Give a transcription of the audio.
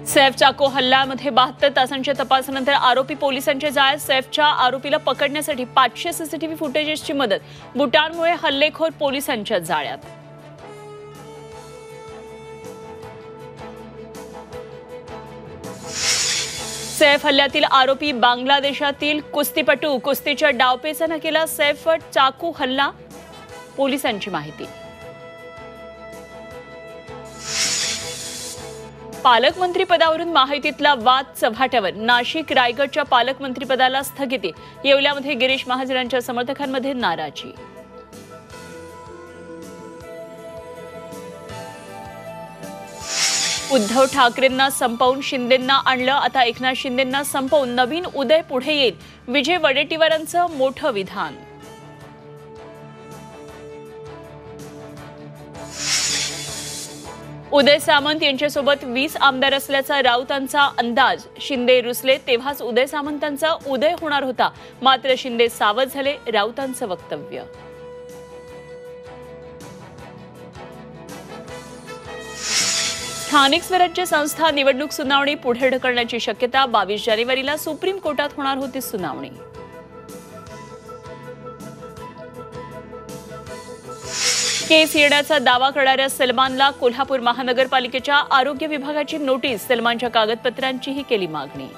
सैफ चाकू हल्ल्यामध्ये 72 तासांच्या तपासानंतर आरोपी पोलिसांच्या जाळ्यात. सैफच्या आरोपीला पकडण्यासाठी 500 सीसीटीव्ही फुटेजेसची मदत. बुटांमुळे हल्लेखोर पोलिसांच्या जाळ्यात. सैफ हल्ल्यातील आरोपी बांगलादेशातील कुस्तीपटू. कुस्तीच्या डावपेचानं केला सैफवर चाकू हल्ला, पोलिसांची माहिती. पालकमंत्रीपदावरून महायुतीतला वाद चव्हाट्यावर. नाशिक रायगडच्या पालकमंत्रीपदाला स्थगिती. येवल्यामध्ये गिरीश महाजनांच्या समर्थकांमध्ये नाराजी. उद्धव ठाकरेंना संपवून शिंदेंना आणलं. आता एकनाथ शिंदेंना संपवून नवीन उदय पुढे येईल. विजय वडेट्टीवारांचं मोठं विधान. उदय सामंत यांच्यासोबत 20 आमदार असल्याचा राऊतांचा अंदाज. शिंदे रुसले तेव्हाच उदय सामंतांचा उदय होणार होता, मात्र शिंदे सावध झाले. राऊतांचं वक्तव्य. स्थानिक स्वराज्य संस्था निवडणूक सुनावणी पुढे ढकलण्याची शक्यता. 22 जानेवारीला सुप्रीम कोर्टात होणार होती सुनावणी. केस येण्याचा दावा करणाऱ्या सलमानला कोल्हापूर महानगरपालिकेच्या आरोग्य विभागाची नोटीस. सलमानच्या कागदपत्रांचीही केली मागणी.